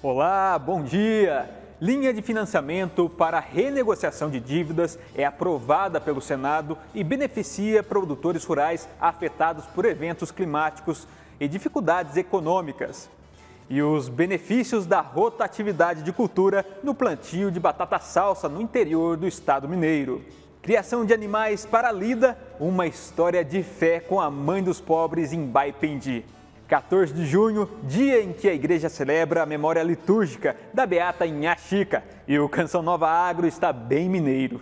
Olá, bom dia! Linha de financiamento para renegociação de dívidas é aprovada pelo Senado e beneficia produtores rurais afetados por eventos climáticos e dificuldades econômicas. E os benefícios da rotatividade de cultura no plantio de batata salsa no interior do estado mineiro. Criação de animais para Lida, uma história de fé com a mãe dos pobres em Baipendi. 14 de junho, dia em que a igreja celebra a memória litúrgica da Beata Inhá Chica. E o Canção Nova Agro está bem mineiro.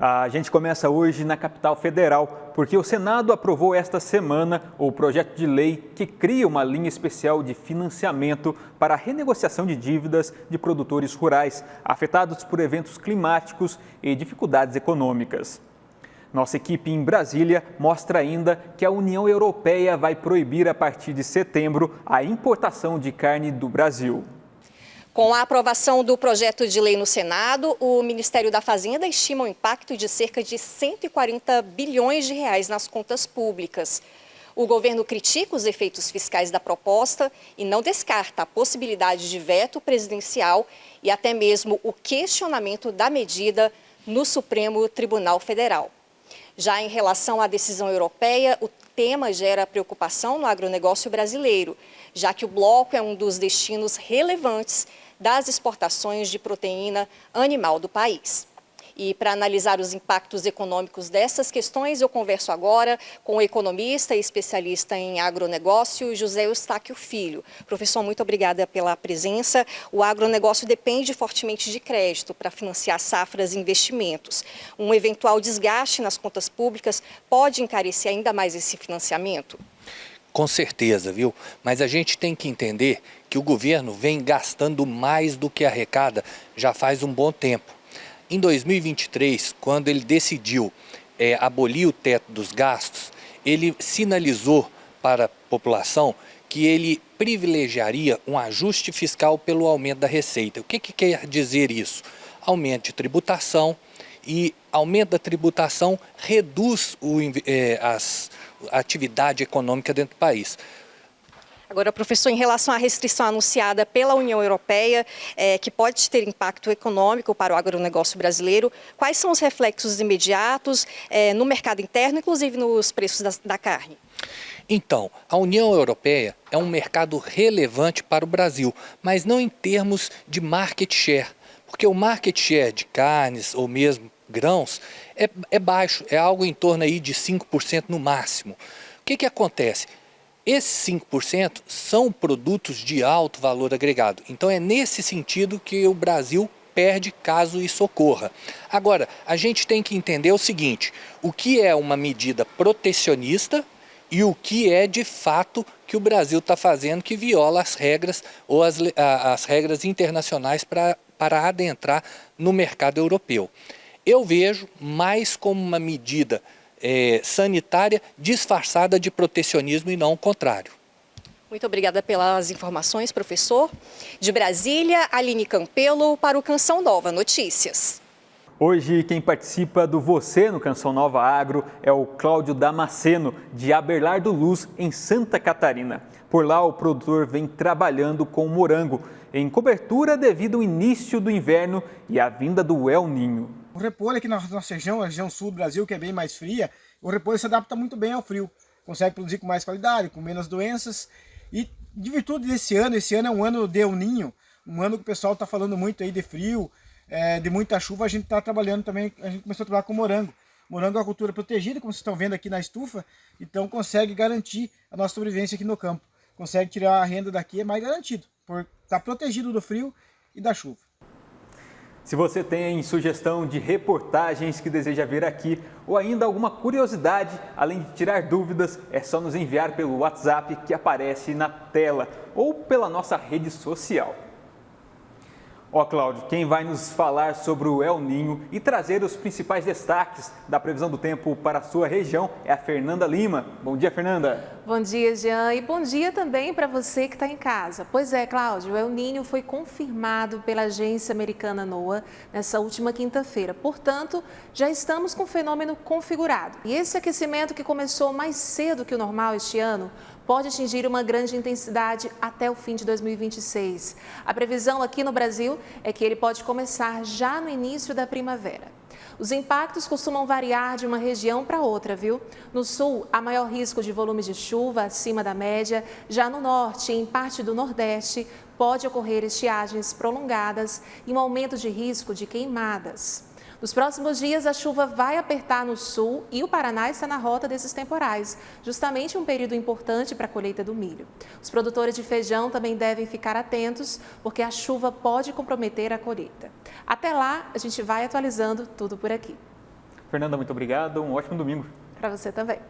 A gente começa hoje na capital federal, porque o Senado aprovou esta semana o projeto de lei que cria uma linha especial de financiamento para a renegociação de dívidas de produtores rurais afetados por eventos climáticos e dificuldades econômicas. Nossa equipe em Brasília mostra ainda que a União Europeia vai proibir a partir de setembro a importação de carne do Brasil. Com a aprovação do projeto de lei no Senado, o Ministério da Fazenda estima um impacto de cerca de 140 bilhões de reais nas contas públicas. O governo critica os efeitos fiscais da proposta e não descarta a possibilidade de veto presidencial e até mesmo o questionamento da medida no Supremo Tribunal Federal. Já em relação à decisão europeia, o tema gera preocupação no agronegócio brasileiro, já que o bloco é um dos destinos relevantes das exportações de proteína animal do país. E para analisar os impactos econômicos dessas questões, eu converso agora com o economista e especialista em agronegócio, José Eustáquio Filho. Professor, muito obrigada pela presença. O agronegócio depende fortemente de crédito para financiar safras e investimentos. Um eventual desgaste nas contas públicas pode encarecer ainda mais esse financiamento? Com certeza, viu? Mas a gente tem que entender que o governo vem gastando mais do que arrecada já faz um bom tempo. Em 2023, quando ele decidiu abolir o teto dos gastos, ele sinalizou para a população que ele privilegiaria um ajuste fiscal pelo aumento da receita. O que quer dizer isso? Aumento de tributação, e aumento da tributação reduz a atividade econômica dentro do país. Agora, professor, em relação à restrição anunciada pela União Europeia, que pode ter impacto econômico para o agronegócio brasileiro, quais são os reflexos imediatos no mercado interno, inclusive nos preços da carne? Então, a União Europeia é um mercado relevante para o Brasil, mas não em termos de market share, porque o market share de carnes ou mesmo grãos é baixo, é algo em torno aí de 5% no máximo. O que acontece? Esses 5% são produtos de alto valor agregado. Então é nesse sentido que o Brasil perde caso isso ocorra. Agora, a gente tem que entender o seguinte: o que é uma medida protecionista e o que é de fato que o Brasil está fazendo que viola as regras ou as regras internacionais para adentrar no mercado europeu. Eu vejo mais como uma medida sanitária disfarçada de protecionismo e não o contrário. Muito obrigada pelas informações, professor. De Brasília, Aline Campelo para o Canção Nova Notícias. Hoje, quem participa do Você no Canção Nova Agro é o Cláudio Damasceno, de Abelardo Luz, em Santa Catarina. Por lá, o produtor vem trabalhando com morango, em cobertura devido ao início do inverno e à vinda do El Niño. O repolho aqui na nossa região, a região sul do Brasil, que é bem mais fria, o repolho se adapta muito bem ao frio. Consegue produzir com mais qualidade, com menos doenças. E de virtude desse ano, esse ano é um ano de El Niño, um ano que o pessoal está falando muito aí de frio, de muita chuva, a gente está trabalhando também, a gente começou a trabalhar com morango. Morango é uma cultura protegida, como vocês estão vendo aqui na estufa, então consegue garantir a nossa sobrevivência aqui no campo. Consegue tirar a renda daqui, é mais garantido, por estar protegido do frio e da chuva. Se você tem sugestão de reportagens que deseja ver aqui ou ainda alguma curiosidade, além de tirar dúvidas, é só nos enviar pelo WhatsApp que aparece na tela ou pela nossa rede social. Ó, Cláudio, quem vai nos falar sobre o El Niño e trazer os principais destaques da previsão do tempo para a sua região é a Fernanda Lima. Bom dia, Fernanda. Bom dia, Jean, e bom dia também para você que está em casa. Pois é, Cláudio, o El Niño foi confirmado pela agência americana NOAA nessa última quinta-feira. Portanto, já estamos com o fenômeno configurado. E esse aquecimento que começou mais cedo que o normal este ano pode atingir uma grande intensidade até o fim de 2026. A previsão aqui no Brasil é que ele pode começar já no início da primavera. Os impactos costumam variar de uma região para outra, viu? No sul, há maior risco de volume de chuva acima da média. Já no norte e em parte do nordeste, pode ocorrer estiagens prolongadas e um aumento de risco de queimadas. Nos próximos dias, a chuva vai apertar no sul e o Paraná está na rota desses temporais, justamente um período importante para a colheita do milho. Os produtores de feijão também devem ficar atentos, porque a chuva pode comprometer a colheita. Até lá, a gente vai atualizando tudo por aqui. Fernanda, muito obrigado. Um ótimo domingo. Para você também.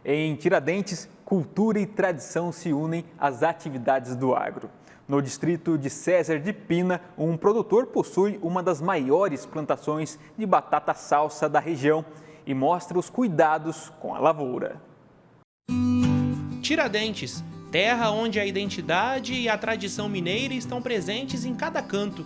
Em Tiradentes, cultura e tradição se unem às atividades do agro. No distrito de César de Pina, um produtor possui uma das maiores plantações de batata salsa da região e mostra os cuidados com a lavoura. Tiradentes, terra onde a identidade e a tradição mineira estão presentes em cada canto.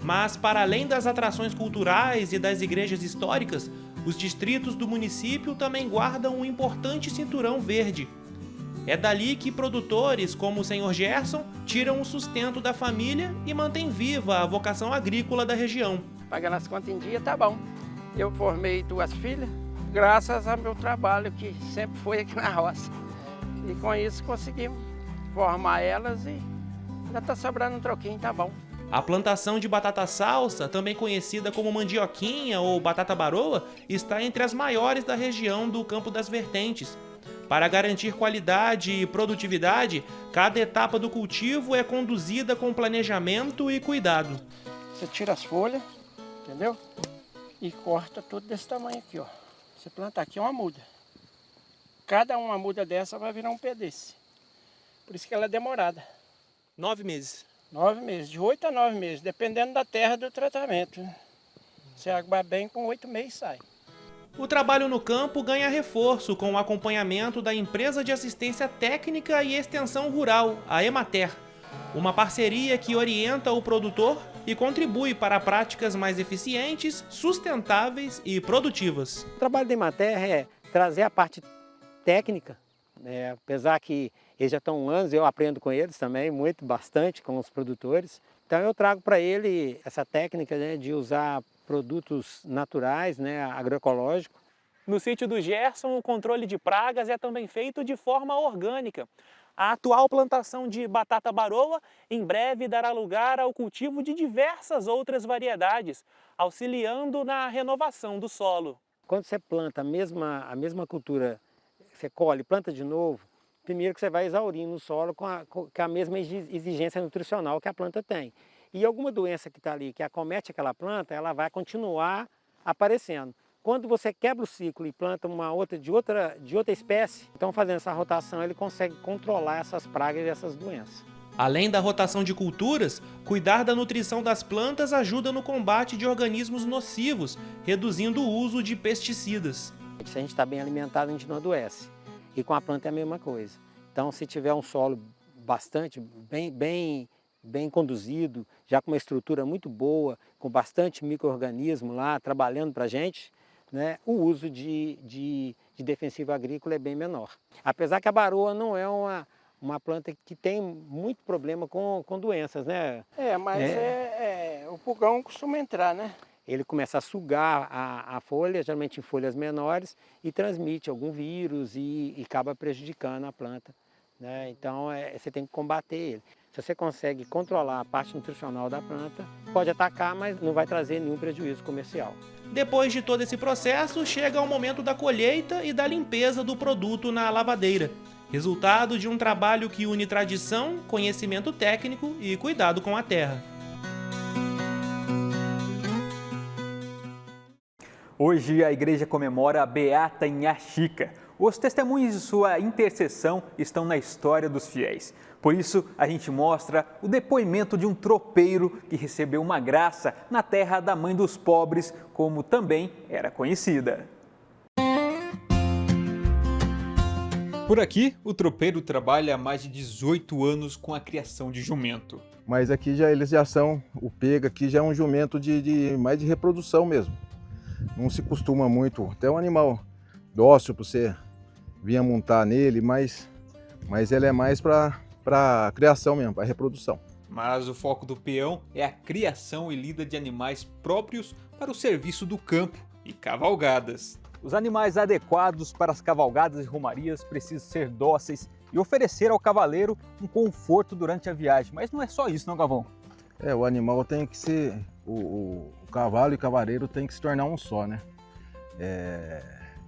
Mas, para além das atrações culturais e das igrejas históricas, os distritos do município também guardam um importante cinturão verde. É dali que produtores como o Sr. Gerson tiram o sustento da família e mantêm viva a vocação agrícola da região. Pagando as contas em dia, tá bom. Eu formei 2 filhas, graças ao meu trabalho, que sempre foi aqui na roça. E com isso conseguimos formar elas e já tá sobrando um troquinho, tá bom. A plantação de batata salsa, também conhecida como mandioquinha ou batata baroa, está entre as maiores da região do Campo das Vertentes. Para garantir qualidade e produtividade, cada etapa do cultivo é conduzida com planejamento e cuidado. Você tira as folhas, entendeu? E corta tudo desse tamanho aqui, ó. Você planta aqui uma muda. Cada uma muda dessa vai virar um pé desse. Por isso que ela é demorada. 9 meses. 9 meses, de 8 a 9 meses, dependendo da terra e do tratamento. Se aguar bem, com 8 meses sai. O trabalho no campo ganha reforço com o acompanhamento da Empresa de Assistência Técnica e Extensão Rural, a Emater, uma parceria que orienta o produtor e contribui para práticas mais eficientes, sustentáveis e produtivas. O trabalho da Emater é trazer a parte técnica, apesar que eles já estão anos, eu aprendo com eles também, bastante com os produtores. Então eu trago para ele essa técnica, de usar produtos naturais, agroecológicos. No sítio do Gerson, o controle de pragas é também feito de forma orgânica. A atual plantação de batata baroa em breve dará lugar ao cultivo de diversas outras variedades, auxiliando na renovação do solo. Quando você planta a mesma cultura, você colhe, planta de novo, primeiro que você vai exaurindo o solo com a mesma exigência nutricional que a planta tem. E alguma doença que está ali, que acomete aquela planta, ela vai continuar aparecendo. Quando você quebra o ciclo e planta uma outra de outra espécie, então fazendo essa rotação ele consegue controlar essas pragas e essas doenças. Além da rotação de culturas, cuidar da nutrição das plantas ajuda no combate de organismos nocivos, reduzindo o uso de pesticidas. Se a gente está bem alimentado, a gente não adoece. E com a planta é a mesma coisa. Então, se tiver um solo bastante, bem conduzido, já com uma estrutura muito boa, com bastante micro-organismo lá trabalhando para a gente, o uso de defensivo agrícola é bem menor. Apesar que a baroa não é uma planta que tem muito problema com doenças, né? Mas o pulgão costuma entrar, né? Ele começa a sugar a folha, geralmente em folhas menores, e transmite algum vírus e acaba prejudicando a planta. Então você tem que combater ele. Se você consegue controlar a parte nutricional da planta, pode atacar, mas não vai trazer nenhum prejuízo comercial. Depois de todo esse processo, chega o momento da colheita e da limpeza do produto na lavadeira. Resultado de um trabalho que une tradição, conhecimento técnico e cuidado com a terra. Hoje a igreja comemora a Beata Inha Chica, Os testemunhos de sua intercessão estão na história dos fiéis. Por isso, a gente mostra o depoimento de um tropeiro que recebeu uma graça na terra da Mãe dos Pobres, como também era conhecida. Por aqui, o tropeiro trabalha há mais de 18 anos com a criação de jumento. Mas aqui eles já são, o pega aqui já é um jumento mais de reprodução mesmo. Não se costuma muito, até um animal dócil para você vir montar nele, mas ele é mais para criação mesmo, para reprodução. Mas o foco do peão é a criação e lida de animais próprios para o serviço do campo e cavalgadas. Os animais adequados para as cavalgadas e romarias precisam ser dóceis e oferecer ao cavaleiro um conforto durante a viagem. Mas não é só isso, não, Galvão? O animal tem que ser, o cavalo e o cavaleiro tem que se tornar um só, né?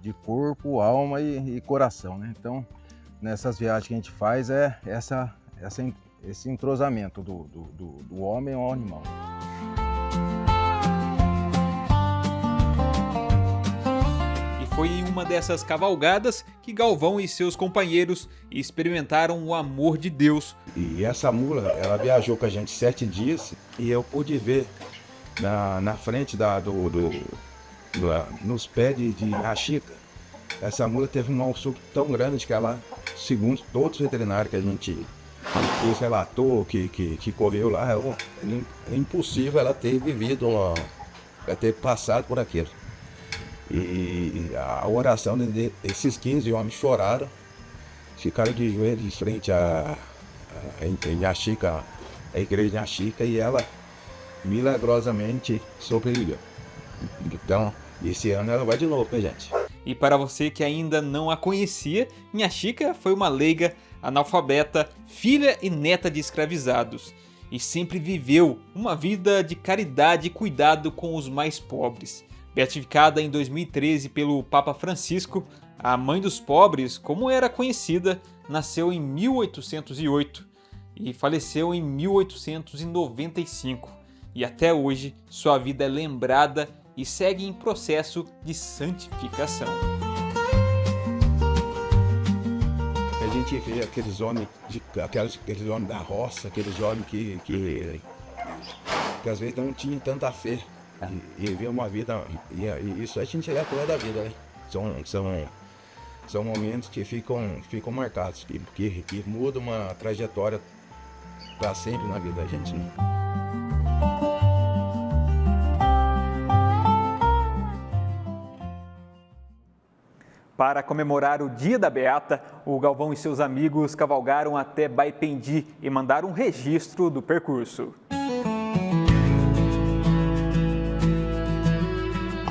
De corpo, alma e coração, né? Então, nessas viagens que a gente faz esse entrosamento do homem ao animal. Foi em uma dessas cavalgadas que Galvão e seus companheiros experimentaram o amor de Deus. E essa mula, ela viajou com a gente 7 dias e eu pude ver na frente nos pés de Achica. Essa mula teve um mal súbito tão grande que ela, segundo todos os veterinários que a gente relatou, que correu lá, é impossível ela ter vivido, ela ter passado por aquilo. E a oração desses 15 homens choraram, ficaram de joelhos em frente em Achica, a igreja de Achica, e ela milagrosamente sobreviveu. Então, esse ano ela vai de novo, né, gente? E para você que ainda não a conhecia, Inhaxica foi uma leiga, analfabeta, filha e neta de escravizados. E sempre viveu uma vida de caridade e cuidado com os mais pobres. Beatificada em 2013 pelo Papa Francisco, a Mãe dos Pobres, como era conhecida, nasceu em 1808 e faleceu em 1895. E até hoje, sua vida é lembrada e segue em processo de santificação. A gente vê aqueles homens da roça, aqueles homens que às vezes não tinham tanta fé. E ver uma vida, e isso a gente é a cor da vida, né? São momentos que ficam marcados, que mudam uma trajetória para sempre na vida da gente, né? Para comemorar o Dia da Beata, o Galvão e seus amigos cavalgaram até Baipendi e mandaram um registro do percurso.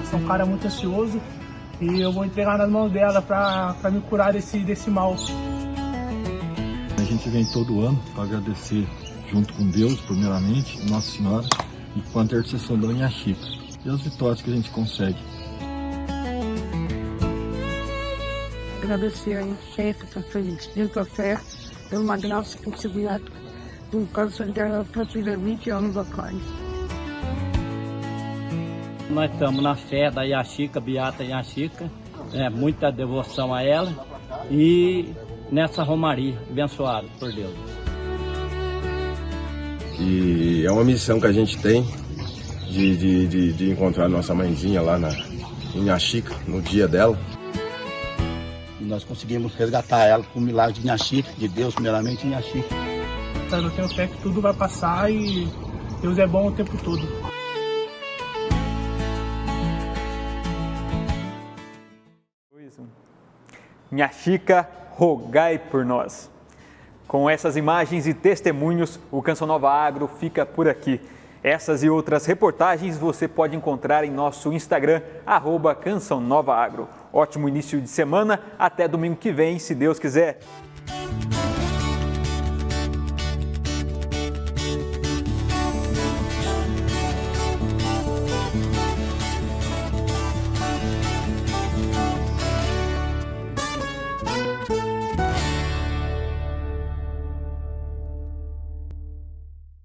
Sou um cara muito ansioso e eu vou entregar nas mãos dela para me curar desse mal. A gente vem todo ano para agradecer junto com Deus, primeiramente, Nossa Senhora, e com a intercessão da Inhaxica, e as vitórias que a gente consegue. Agradecer a Inhaxica, que fez dentro da fé, pela uma graça que consegui do câncer dela para 20 anos atrás. Nós estamos na fé da Inhaxica, Beata Inhaxica, muita devoção a ela e nessa romaria, abençoado por Deus. E é uma missão que a gente tem de encontrar nossa mãezinha lá em Inhaxica, no dia dela. E nós conseguimos resgatar ela com o milagre de Inhaxica, de Deus, primeiramente em Inhaxica. Eu tenho fé que tudo vai passar e Deus é bom o tempo todo. Inhaxica, rogai por nós. Com essas imagens e testemunhos, o Canção Nova Agro fica por aqui. Essas e outras reportagens você pode encontrar em nosso Instagram, @Canção Nova Agro. Ótimo início de semana, até domingo que vem, se Deus quiser.